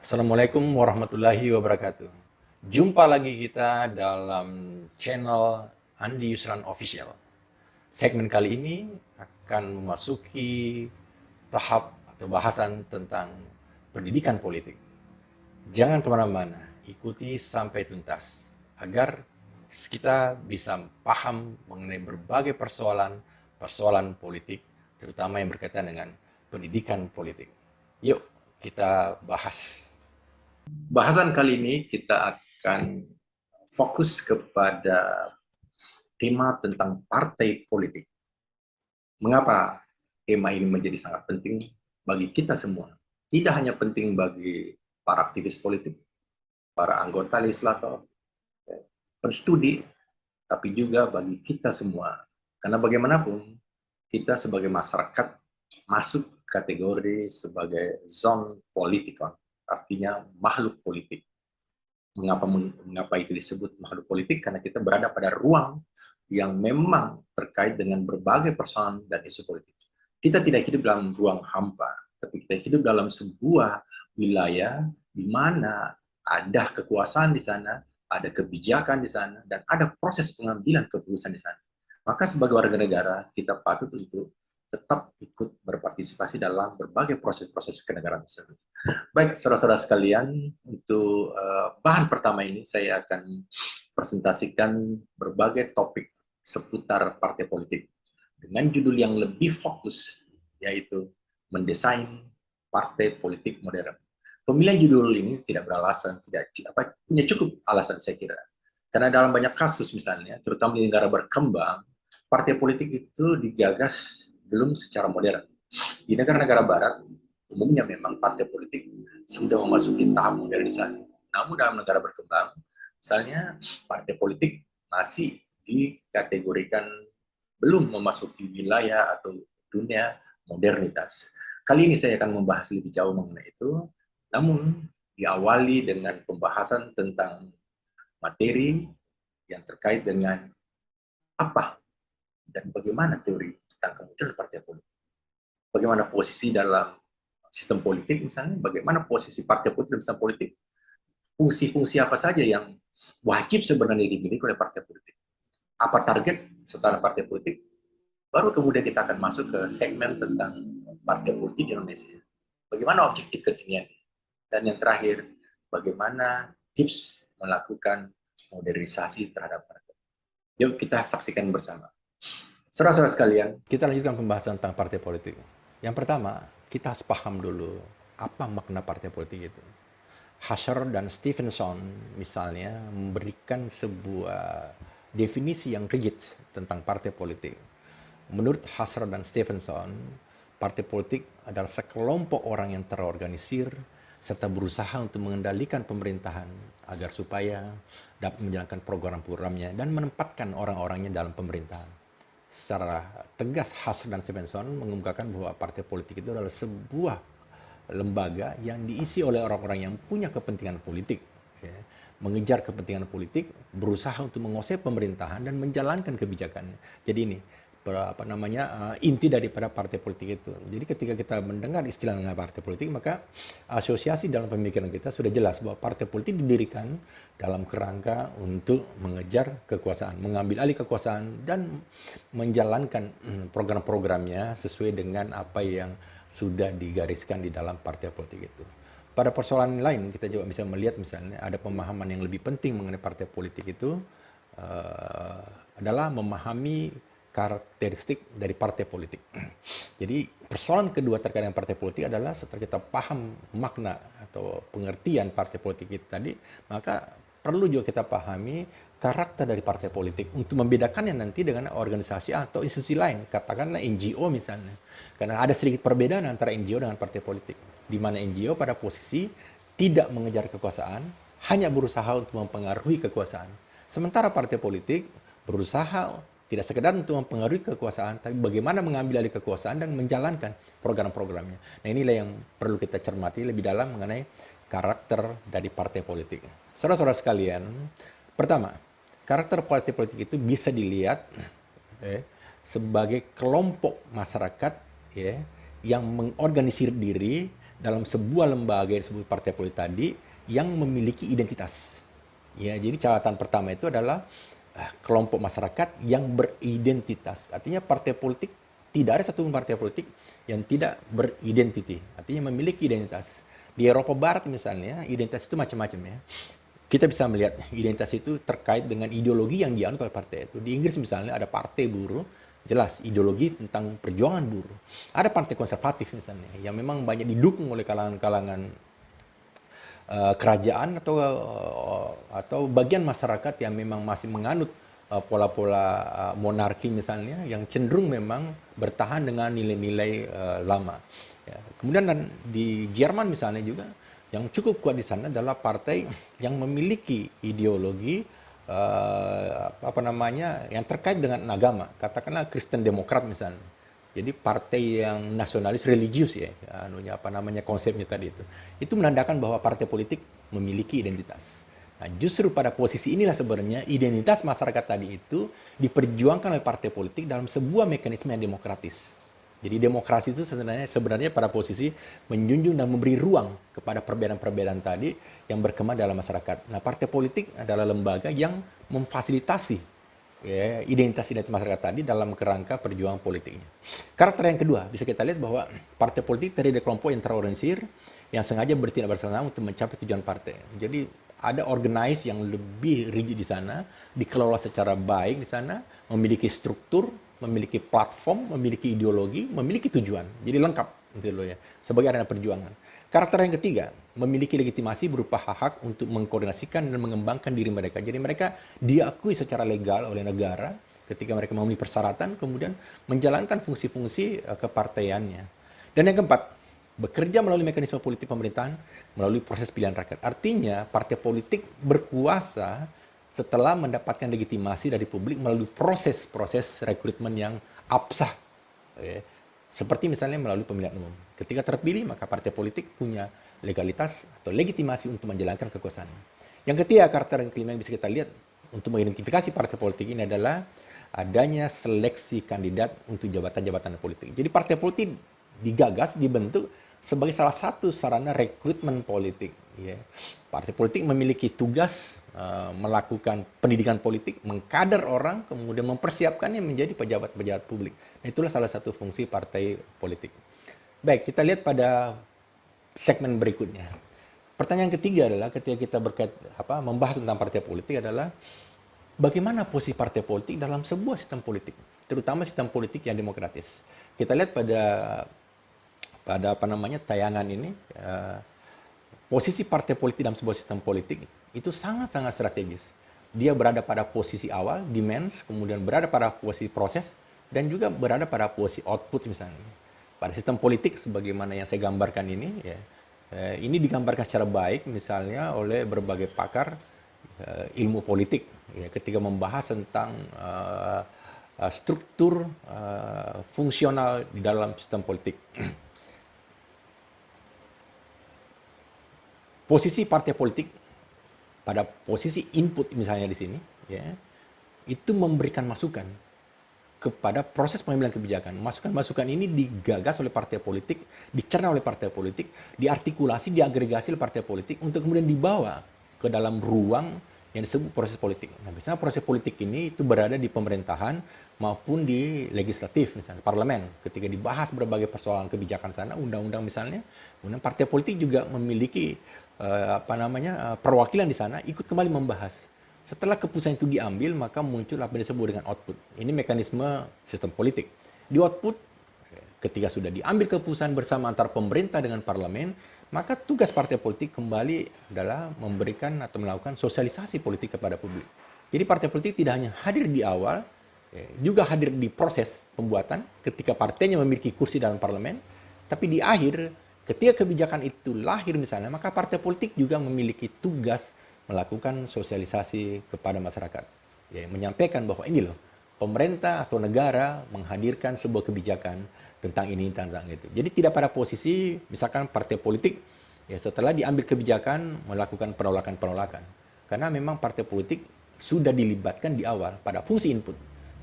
Assalamualaikum warahmatullahi wabarakatuh. Jumpa lagi kita dalam channel Andi Yusran Official. Segmen kali ini akan memasuki tahap atau bahasan tentang pendidikan politik. Jangan kemana-mana, ikuti sampai tuntas agar kita bisa paham mengenai berbagai persoalan politik, terutama yang berkaitan dengan pendidikan politik. Yuk, kita bahas. Bahasan kali ini kita akan fokus kepada tema tentang partai politik. Mengapa tema ini menjadi sangat penting bagi kita semua? Tidak hanya penting bagi para aktivis politik, para anggota legislator, penstudi, tapi juga bagi kita semua. Karena bagaimanapun, kita sebagai masyarakat masuk kategori sebagai zon politikon, artinya makhluk politik. Mengapa itu disebut makhluk politik? Karena kita berada pada ruang yang memang terkait dengan berbagai persoalan dan isu politik. Kita tidak hidup dalam ruang hampa, tapi kita hidup dalam sebuah wilayah di mana ada kekuasaan di sana, ada kebijakan di sana, dan ada proses pengambilan keputusan di sana. Maka sebagai warga negara, kita patut untuk tetap ikut berpartisipasi dalam berbagai proses-proses kenegaraan tersebut. Baik, saudara-saudara sekalian, untuk bahan pertama ini saya akan presentasikan berbagai topik seputar partai politik dengan judul yang lebih fokus, yaitu mendesain partai politik modern. Pemilihan judul ini tidak beralasan, punya cukup alasan saya kira. Karena dalam banyak kasus misalnya, terutama di negara berkembang, partai politik itu digagas belum secara modern. Di negara-negara barat, umumnya memang partai politik sudah memasuki tahap modernisasi. Namun dalam negara berkembang, misalnya partai politik masih dikategorikan belum memasuki wilayah atau dunia modernitas. Kali ini saya akan membahas lebih jauh mengenai itu, namun diawali dengan pembahasan tentang materi yang terkait dengan apa dan bagaimana teori tentang kemunculan partai politik. Bagaimana posisi dalam sistem politik misalnya, bagaimana posisi partai politik dalam sistem politik. Fungsi-fungsi apa saja yang wajib sebenarnya dimiliki oleh partai politik. Apa target sasaran partai politik. Baru kemudian kita akan masuk ke segmen tentang partai politik di Indonesia. Bagaimana objektif kekinian. Dan yang terakhir, bagaimana tips melakukan modernisasi terhadap partai. Yuk kita saksikan bersama. Saudara-saudara sekalian, kita lanjutkan pembahasan tentang partai politik. Yang pertama, kita harus paham dulu apa makna partai politik itu. Husserl dan Stevenson misalnya memberikan sebuah definisi yang rigid tentang partai politik. Menurut Husserl dan Stevenson, partai politik adalah sekelompok orang yang terorganisir serta berusaha untuk mengendalikan pemerintahan agar supaya dapat menjalankan program-programnya dan menempatkan orang-orangnya dalam pemerintahan. Secara tegas Husserl dan Stevenson mengemukakan bahwa partai politik itu adalah sebuah lembaga yang diisi oleh orang-orang yang punya kepentingan politik, ya, mengejar kepentingan politik, berusaha untuk menguasai pemerintahan dan menjalankan kebijakannya. Jadi ini inti daripada partai politik itu. Jadi ketika kita mendengar istilah partai politik, maka asosiasi dalam pemikiran kita sudah jelas bahwa partai politik didirikan dalam kerangka untuk mengejar kekuasaan, mengambil alih kekuasaan dan menjalankan program-programnya sesuai dengan apa yang sudah digariskan di dalam partai politik itu. Pada persoalan lain kita juga bisa melihat misalnya ada pemahaman yang lebih penting mengenai partai politik itu adalah memahami karakteristik dari partai politik. Jadi persoalan kedua terkait dengan partai politik adalah setelah kita paham makna atau pengertian partai politik itu tadi, maka perlu juga kita pahami karakter dari partai politik untuk membedakannya nanti dengan organisasi atau institusi lain, katakanlah NGO misalnya. Karena ada sedikit perbedaan antara NGO dengan partai politik, di mana NGO pada posisi tidak mengejar kekuasaan, hanya berusaha untuk mempengaruhi kekuasaan. Sementara partai politik berusaha tidak sekedar untuk mempengaruhi kekuasaan, tapi bagaimana mengambil alih kekuasaan dan menjalankan program-programnya. Nah inilah yang perlu kita cermati lebih dalam mengenai karakter dari partai politik. Saudara-saudara sekalian, pertama, karakter partai politik itu bisa dilihat sebagai kelompok masyarakat yang mengorganisir diri dalam sebuah lembaga yang disebut partai politik tadi yang memiliki identitas. Ya, jadi catatan pertama itu adalah kelompok masyarakat yang beridentitas. Artinya partai politik, tidak ada satu partai politik yang tidak beridentiti. Artinya memiliki identitas. Di Eropa Barat misalnya, identitas itu macam-macam ya. Kita bisa melihat identitas itu terkait dengan ideologi yang dianut oleh partai itu. Di Inggris misalnya ada partai buruh, jelas ideologi tentang perjuangan buruh. Ada partai konservatif misalnya, yang memang banyak didukung oleh kalangan-kalangan kerajaan atau bagian masyarakat yang memang masih menganut pola-pola monarki misalnya, yang cenderung memang bertahan dengan nilai-nilai lama. Ya. Kemudian di Jerman misalnya juga, yang cukup kuat di sana adalah partai yang memiliki ideologi yang terkait dengan agama, katakanlah Kristen Demokrat misalnya. Jadi partai yang nasionalis religius ya, konsepnya tadi itu. Itu menandakan bahwa partai politik memiliki identitas. Nah, justru pada posisi inilah sebenarnya identitas masyarakat tadi itu diperjuangkan oleh partai politik dalam sebuah mekanisme yang demokratis. Jadi demokrasi itu sebenarnya pada posisi menjunjung dan memberi ruang kepada perbedaan-perbedaan tadi yang berkembang dalam masyarakat. Nah, partai politik adalah lembaga yang memfasilitasi identitas-identitas masyarakat tadi dalam kerangka perjuangan politiknya. Karakter yang kedua, bisa kita lihat bahwa partai politik terdiri dari kelompok yang terorganisir, yang sengaja bertindak bersama untuk mencapai tujuan partai. Jadi ada organize yang lebih rigid di sana, dikelola secara baik di sana, memiliki struktur, memiliki platform, memiliki ideologi, memiliki tujuan. Jadi lengkap gitu loh ya, sebagai arena perjuangan. Karakter yang ketiga, memiliki legitimasi berupa hak-hak untuk mengkoordinasikan dan mengembangkan diri mereka. Jadi mereka diakui secara legal oleh negara ketika mereka memenuhi persyaratan, kemudian menjalankan fungsi-fungsi kepartaiannya. Dan yang keempat, bekerja melalui mekanisme politik pemerintahan, melalui proses pilihan rakyat. Artinya, partai politik berkuasa setelah mendapatkan legitimasi dari publik melalui proses-proses rekrutmen yang absah. Seperti misalnya melalui pemilihan umum. Ketika terpilih, maka partai politik punya legalitas atau legitimasi untuk menjalankan kekuasaan. Yang ketiga, karakter yang kelima yang bisa kita lihat untuk mengidentifikasi partai politik ini adalah adanya seleksi kandidat untuk jabatan-jabatan politik. Jadi partai politik digagas, dibentuk sebagai salah satu sarana rekrutmen politik. Ya. Partai politik memiliki tugas melakukan pendidikan politik, mengkader orang, kemudian mempersiapkannya menjadi pejabat-pejabat publik. Nah, itulah salah satu fungsi partai politik. Baik, kita lihat pada segmen berikutnya. Pertanyaan ketiga adalah ketika kita membahas tentang partai politik adalah bagaimana posisi partai politik dalam sebuah sistem politik, terutama sistem politik yang demokratis. Kita lihat pada tayangan ini, posisi partai politik dalam sebuah sistem politik itu sangat-sangat strategis. Dia berada pada posisi awal, demands, kemudian berada pada posisi proses, dan juga berada pada posisi output misalnya. Pada sistem politik sebagaimana yang saya gambarkan ini, ya, ini digambarkan secara baik misalnya oleh berbagai pakar ilmu politik, ya, ketika membahas tentang struktur fungsional di dalam sistem politik. Posisi partai politik pada posisi input misalnya di sini, ya, itu memberikan masukan kepada proses pengambilan kebijakan. Masukan-masukan ini digagas oleh partai politik, dicerna oleh partai politik, diartikulasi, diagregasi oleh partai politik untuk kemudian dibawa ke dalam ruang yang disebut proses politik. Nah, biasanya proses politik ini itu berada di pemerintahan maupun di legislatif, misalnya parlemen. Ketika dibahas berbagai persoalan kebijakan sana, undang-undang misalnya, kemudian partai politik juga memiliki perwakilan di sana ikut kembali membahas. Setelah keputusan itu diambil, maka muncul apa yang disebut dengan output. Ini mekanisme sistem politik. Di output, ketika sudah diambil keputusan bersama antara pemerintah dengan parlemen, maka tugas partai politik kembali adalah memberikan atau melakukan sosialisasi politik kepada publik. Jadi partai politik tidak hanya hadir di awal, juga hadir di proses pembuatan ketika partainya memiliki kursi dalam parlemen, tapi di akhir ketika kebijakan itu lahir misalnya, maka partai politik juga memiliki tugas melakukan sosialisasi kepada masyarakat. Ya, menyampaikan bahwa ini loh, pemerintah atau negara menghadirkan sebuah kebijakan tentang ini, tentang itu. Jadi tidak pada posisi, misalkan partai politik, ya setelah diambil kebijakan, melakukan penolakan-penolakan. Karena memang partai politik sudah dilibatkan di awal pada fungsi input.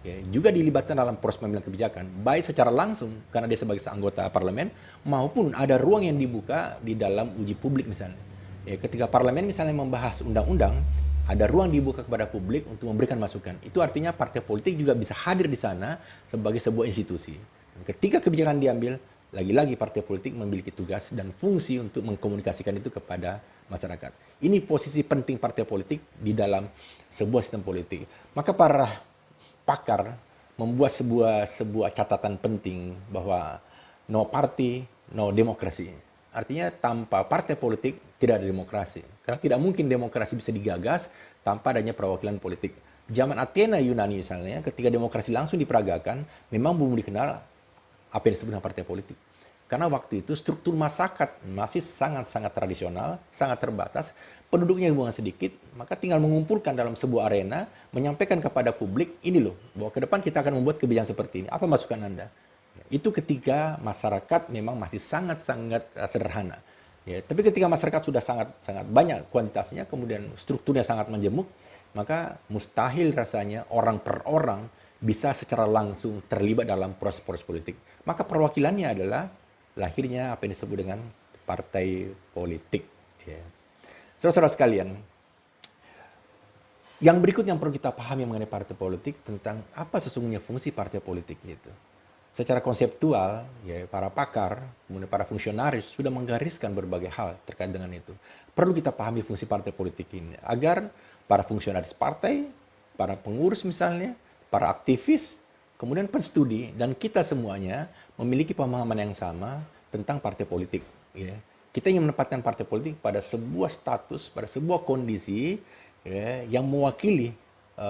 ya, juga dilibatkan dalam proses pengambilan kebijakan, baik secara langsung karena dia sebagai anggota parlemen, maupun ada ruang yang dibuka di dalam uji publik misalnya. Ya, ketika parlemen misalnya membahas undang-undang, ada ruang dibuka kepada publik untuk memberikan masukan. Itu artinya partai politik juga bisa hadir di sana sebagai sebuah institusi. Ketika kebijakan diambil, lagi-lagi partai politik memiliki tugas dan fungsi untuk mengkomunikasikan itu kepada masyarakat. Ini posisi penting partai politik di dalam sebuah sistem politik. Maka para pakar membuat sebuah catatan penting bahwa no party, no demokrasi. Artinya tanpa partai politik tidak ada demokrasi. Karena tidak mungkin demokrasi bisa digagas tanpa adanya perwakilan politik. Zaman Athena Yunani misalnya, ketika demokrasi langsung diperagakan, memang belum dikenal apa yang disebut dengan partai politik. Karena waktu itu struktur masyarakat masih sangat-sangat tradisional, sangat terbatas, penduduknya hubungan sedikit, maka tinggal mengumpulkan dalam sebuah arena, menyampaikan kepada publik, ini loh, bahwa ke depan kita akan membuat kebijakan seperti ini. Apa masukan Anda? Itu ketika masyarakat memang masih sangat-sangat sederhana. Ya, tapi ketika masyarakat sudah sangat banyak kuantitasnya, kemudian strukturnya sangat menjemuk, maka mustahil rasanya orang per orang bisa secara langsung terlibat dalam proses-proses politik. Maka perwakilannya adalah lahirnya apa yang disebut dengan partai politik. Ya. Saudara-saudara sekalian, yang berikut yang perlu kita pahami mengenai partai politik tentang apa sesungguhnya fungsi partai politik itu. Secara konseptual, ya, para pakar, kemudian para fungsionaris sudah menggariskan berbagai hal terkait dengan itu. Perlu kita pahami fungsi partai politik ini agar para fungsionaris partai, para pengurus misalnya, para aktivis, kemudian penstudi, dan kita semuanya memiliki pemahaman yang sama tentang partai politik. Ya. Kita ingin menempatkan partai politik pada sebuah status, pada sebuah kondisi ya, yang mewakili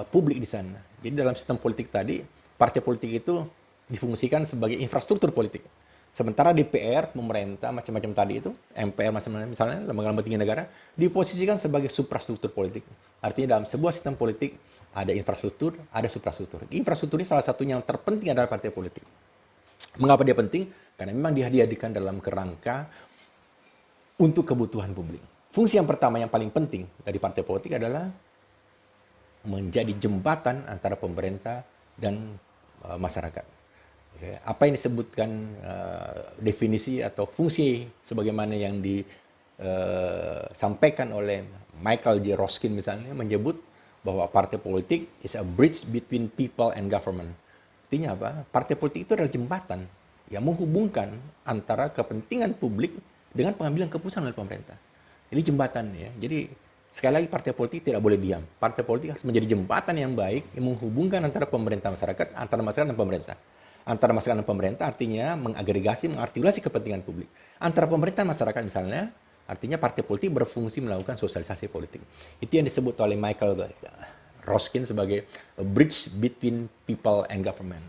publik di sana. Jadi dalam sistem politik tadi, partai politik itu difungsikan sebagai infrastruktur politik. Sementara DPR, pemerintah, macam-macam tadi itu, MPR misalnya, lembaga-lembaga tinggi negara, diposisikan sebagai suprastruktur politik. Artinya dalam sebuah sistem politik, ada infrastruktur, ada suprastruktur. Infrastruktur ini salah satunya yang terpenting adalah partai politik. Mengapa dia penting? Karena memang dia dihadirkan dalam kerangka untuk kebutuhan publik. Fungsi yang pertama yang paling penting dari partai politik adalah menjadi jembatan antara pemerintah dan masyarakat. Apa yang disebutkan definisi atau fungsi sebagaimana yang disampaikan oleh Michael J. Roskin misalnya menyebut bahwa partai politik is a bridge between people and government. Artinya apa? Partai politik itu adalah jembatan yang menghubungkan antara kepentingan publik dengan pengambilan keputusan oleh pemerintah. Ini jembatan ya. Jadi sekali lagi partai politik tidak boleh diam. Partai politik harus menjadi jembatan yang baik yang menghubungkan antara pemerintah masyarakat, antara masyarakat dan pemerintah. Antara masyarakat dan pemerintah artinya mengagregasi, mengartikulasi kepentingan publik. Antara pemerintah dan masyarakat misalnya, artinya partai politik berfungsi melakukan sosialisasi politik. Itu yang disebut oleh Michael Roskin sebagai a bridge between people and government.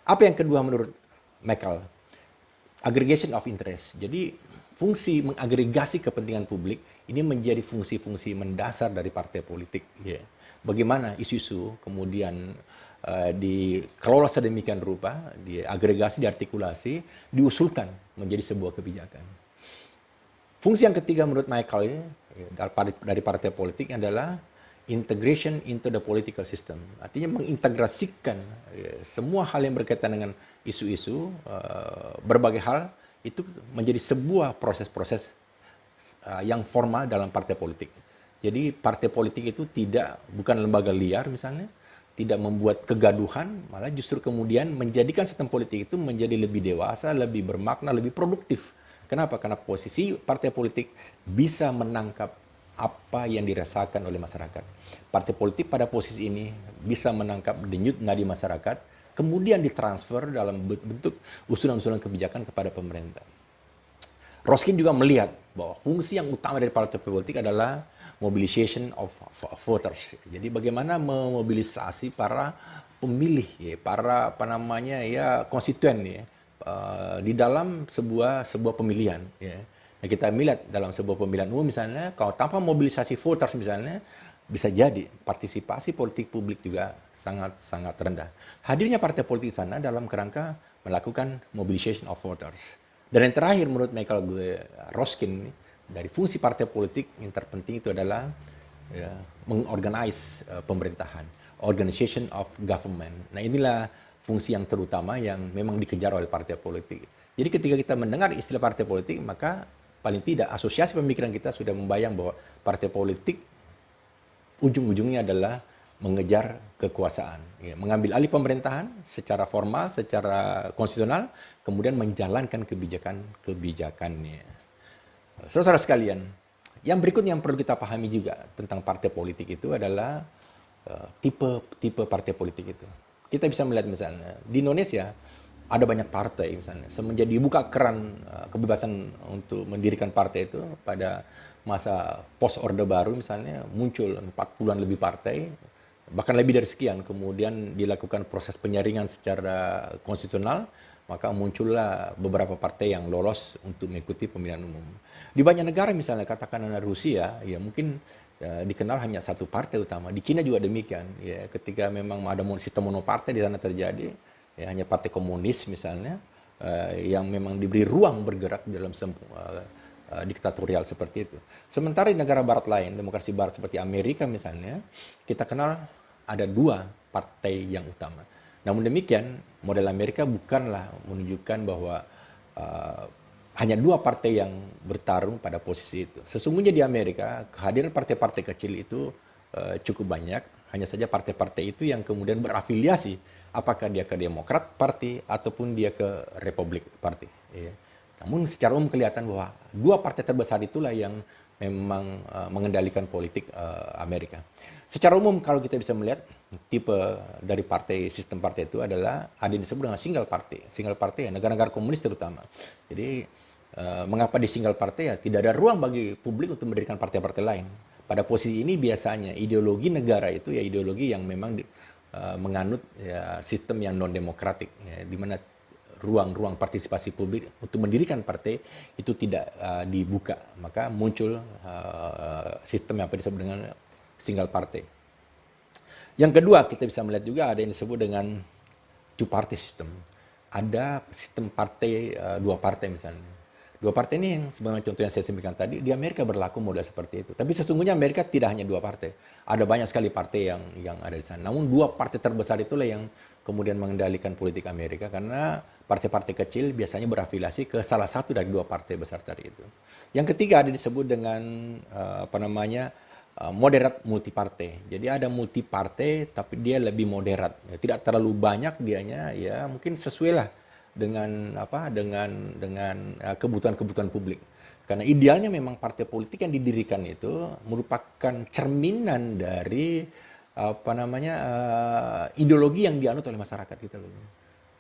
Apa yang kedua menurut Michael? Aggregation of interest. Jadi fungsi mengagregasi kepentingan publik ini menjadi fungsi-fungsi mendasar dari partai politik. Yeah. Bagaimana isu-isu kemudian dikelola sedemikian rupa, diagregasi, diartikulasi, diusulkan menjadi sebuah kebijakan. Fungsi yang ketiga menurut Michael ini dari partai politik adalah integration into the political system. Artinya mengintegrasikan semua hal yang berkaitan dengan isu-isu, berbagai hal, itu menjadi sebuah proses-proses yang formal dalam partai politik. Jadi partai politik itu bukan lembaga liar misalnya, tidak membuat kegaduhan, malah justru kemudian menjadikan sistem politik itu menjadi lebih dewasa, lebih bermakna, lebih produktif. Kenapa? Karena posisi partai politik bisa menangkap apa yang dirasakan oleh masyarakat. Partai politik pada posisi ini bisa menangkap denyut nadi masyarakat, kemudian ditransfer dalam bentuk usulan-usulan kebijakan kepada pemerintah. Roskin juga melihat bahwa fungsi yang utama dari partai politik adalah mobilization of voters. Jadi bagaimana memobilisasi para pemilih, ya, para konstituen ya, di dalam sebuah pemilihan. Ya. Nah, kita melihat dalam sebuah pemilihan umum misalnya, kalau tanpa mobilisasi voters misalnya, bisa jadi partisipasi politik publik juga sangat rendah. Hadirnya partai politik di sana dalam kerangka melakukan mobilization of voters. Dan yang terakhir menurut Michael Roskin, dari fungsi partai politik yang terpenting itu adalah mengorganize pemerintahan. organization of government. Nah inilah fungsi yang terutama yang memang dikejar oleh partai politik. Jadi ketika kita mendengar istilah partai politik, maka paling tidak asosiasi pemikiran kita sudah membayang bahwa partai politik ujung-ujungnya adalah mengejar kekuasaan, ya, mengambil alih pemerintahan secara formal, secara konstitusional, kemudian menjalankan kebijakan-kebijakannya. Saudara-saudara sekalian, yang berikutnya yang perlu kita pahami juga tentang partai politik itu adalah tipe partai politik itu. Kita bisa melihat misalnya di Indonesia ada banyak partai misalnya. Semenjak dibuka keran kebebasan untuk mendirikan partai itu pada masa post Orde Baru misalnya muncul 40-an lebih partai, bahkan lebih dari sekian. Kemudian dilakukan proses penyaringan secara konstitusional, maka muncullah beberapa partai yang lolos untuk mengikuti pemilihan umum. Di banyak negara misalnya katakan Rusia, ya mungkin dikenal hanya satu partai utama. Di Cina juga demikian. Ya, ketika memang ada sistem monopartai di sana terjadi, ya, hanya partai komunis misalnya yang memang diberi ruang bergerak dalam diktatorial seperti itu. Sementara di negara barat lain, demokrasi barat seperti Amerika misalnya, kita kenal ada dua partai yang utama. Namun demikian, model Amerika bukanlah menunjukkan bahwa hanya dua partai yang bertarung pada posisi itu. Sesungguhnya di Amerika, kehadiran partai-partai kecil itu cukup banyak. Hanya saja partai-partai itu yang kemudian berafiliasi, apakah dia ke Demokrat Party ataupun dia ke Republik Party. Ya. Namun secara umum kelihatan bahwa dua partai terbesar itulah yang memang mengendalikan politik Amerika. Secara umum kalau kita bisa melihat tipe dari sistem partai itu adalah ada yang disebut dengan single party. Single party ya negara-negara komunis terutama. Jadi mengapa di single party ya tidak ada ruang bagi publik untuk mendirikan partai-partai lain. Pada posisi ini biasanya ideologi negara itu ya ideologi yang memang menganut ya, sistem yang non demokratik ya, di mana ruang-ruang partisipasi publik untuk mendirikan partai itu tidak dibuka, maka muncul sistem yang disebut dengan single party. Yang kedua kita bisa melihat juga ada yang disebut dengan two party system. Ada sistem partai dua partai misalnya. Dua partai ini yang sebagai contoh yang saya sampaikan tadi di Amerika berlaku model seperti itu. Tapi sesungguhnya Amerika tidak hanya dua partai. Ada banyak sekali partai yang ada di sana. Namun dua partai terbesar itulah yang kemudian mengendalikan politik Amerika karena partai-partai kecil biasanya berafiliasi ke salah satu dari dua partai besar tadi itu. Yang ketiga ada disebut dengan moderat multipartai. Jadi ada multipartai tapi dia lebih moderat. Ya, tidak terlalu banyak dianya ya mungkin sesuai lah dengan kebutuhan-kebutuhan publik. Karena idealnya memang partai politik yang didirikan itu merupakan cerminan dari ideologi yang dianut oleh masyarakat gitu loh.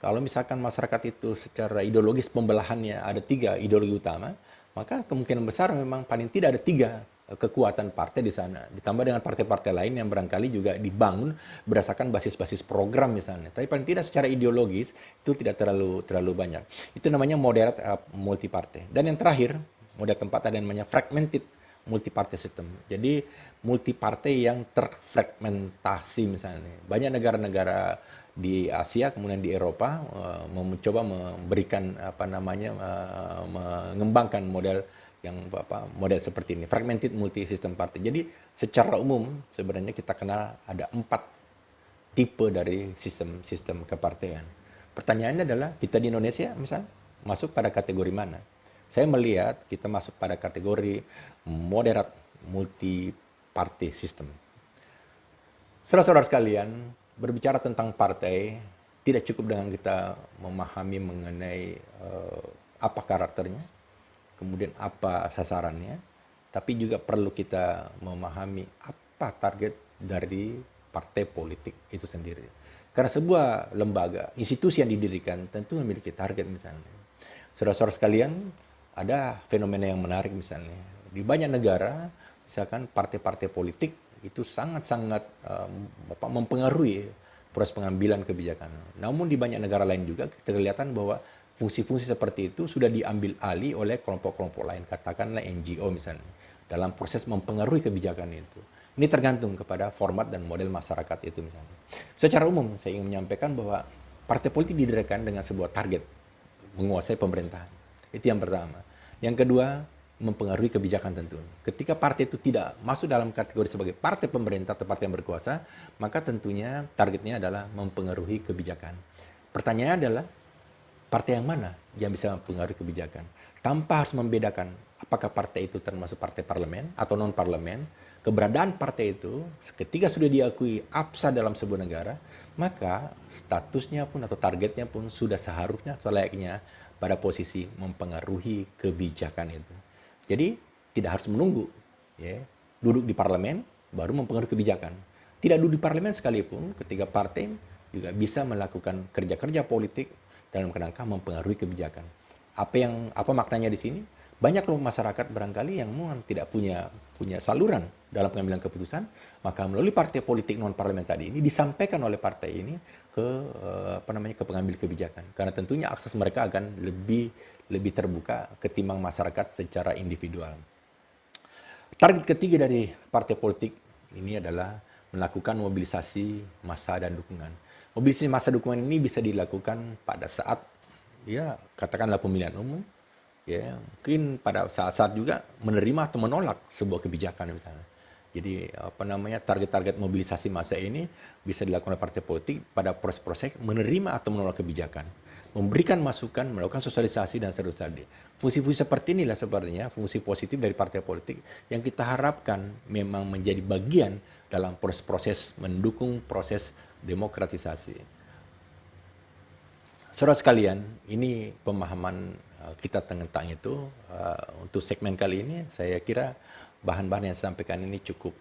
Kalau misalkan masyarakat itu secara ideologis pembelahannya ada 3 ideologi utama, maka kemungkinan besar memang paling tidak ada 3 kekuatan partai di sana. Ditambah dengan partai-partai lain yang barangkali juga dibangun berdasarkan basis-basis program misalnya. Tapi paling tidak secara ideologis itu tidak terlalu banyak. Itu namanya moderate multipartai. Dan yang terakhir, model keempat ada yang namanya fragmented multiparty system. Jadi multipartai yang terfragmentasi misalnya. Banyak negara-negara di Asia kemudian di Eropa mencoba memberikan mengembangkan model seperti ini, fragmented multi system party. Jadi secara umum sebenarnya kita kenal ada 4 tipe dari sistem kepartaian. Pertanyaannya adalah kita di Indonesia misal masuk pada kategori mana? Saya melihat kita masuk pada kategori moderate multi party system. Saudara-saudara sekalian, berbicara tentang partai tidak cukup dengan kita memahami mengenai apa karakternya, kemudian apa sasarannya, tapi juga perlu kita memahami apa target dari partai politik itu sendiri. Karena sebuah lembaga, institusi yang didirikan tentu memiliki target misalnya. Saudara-saudara sekalian, ada fenomena yang menarik misalnya. Di banyak negara, misalkan partai-partai politik itu sangat-sangat mempengaruhi proses pengambilan kebijakan. Namun di banyak negara lain juga kita kelihatan bahwa fungsi-fungsi seperti itu sudah diambil alih oleh kelompok-kelompok lain, katakanlah NGO misalnya, dalam proses mempengaruhi kebijakan itu. Ini tergantung kepada format dan model masyarakat itu misalnya. Secara umum saya ingin menyampaikan bahwa partai politik didirikan dengan sebuah target menguasai pemerintahan. Itu yang pertama. Yang kedua, mempengaruhi kebijakan tentu. Ketika partai itu tidak masuk dalam kategori sebagai partai pemerintah atau partai yang berkuasa, maka tentunya targetnya adalah mempengaruhi kebijakan. Pertanyaannya adalah, partai yang mana yang bisa mempengaruhi kebijakan? Tanpa harus membedakan apakah partai itu termasuk partai parlemen atau non-parlemen, keberadaan partai itu ketika sudah diakui absah dalam sebuah negara, maka statusnya pun atau targetnya pun sudah seharusnya selayaknya pada posisi mempengaruhi kebijakan itu. Jadi tidak harus menunggu ya, duduk di parlemen baru mempengaruhi kebijakan. Tidak duduk di parlemen sekalipun, ketika partai juga bisa melakukan kerja-kerja politik dalam kerangka mempengaruhi kebijakan. Apa maknanya di sini? Banyak loh masyarakat barangkali yang tidak punya saluran dalam pengambilan keputusan, maka melalui partai politik non parlemen tadi ini disampaikan oleh partai ini ke ke pengambil kebijakan. Karena tentunya akses mereka akan lebih terbuka ketimbang masyarakat secara individual. Target ketiga dari partai politik ini adalah melakukan mobilisasi massa dan dukungan. Mobilisasi massa dukungan ini bisa dilakukan pada saat ya katakanlah pemilihan umum, ya mungkin pada saat-saat juga menerima atau menolak sebuah kebijakan misalnya. Jadi target-target mobilisasi massa ini bisa dilakukan oleh partai politik pada proses-proses menerima atau menolak kebijakan, memberikan masukan, melakukan sosialisasi dan seterusnya. Fungsi-fungsi seperti inilah sebenarnya fungsi positif dari partai politik yang kita harapkan memang menjadi bagian dalam proses-proses mendukung proses demokratisasi. Saudara sekalian, ini pemahaman kita tentang itu. Untuk segmen kali ini, saya kira bahan-bahan yang saya sampaikan ini cukup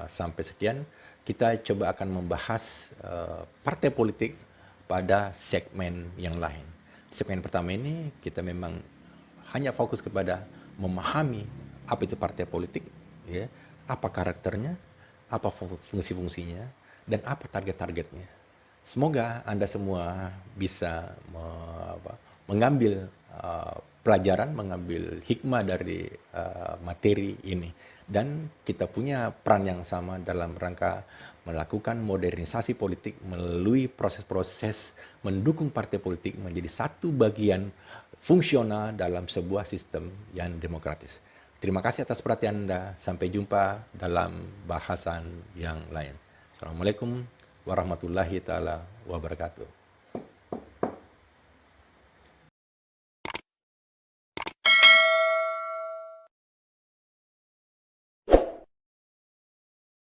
sampai sekian. Kita coba akan membahas partai politik pada segmen yang lain. Segmen pertama ini kita memang hanya fokus kepada memahami apa itu partai politik, ya, apa karakternya, apa fungsi-fungsinya, dan apa target-targetnya. Semoga Anda semua bisa mengambil pelajaran, mengambil hikmah dari materi ini. Dan kita punya peran yang sama dalam rangka melakukan modernisasi politik melalui proses-proses mendukung partai politik menjadi satu bagian fungsional dalam sebuah sistem yang demokratis. Terima kasih atas perhatian Anda. Sampai jumpa dalam bahasan yang lain. Assalamualaikum warahmatullahi taala wabarakatuh.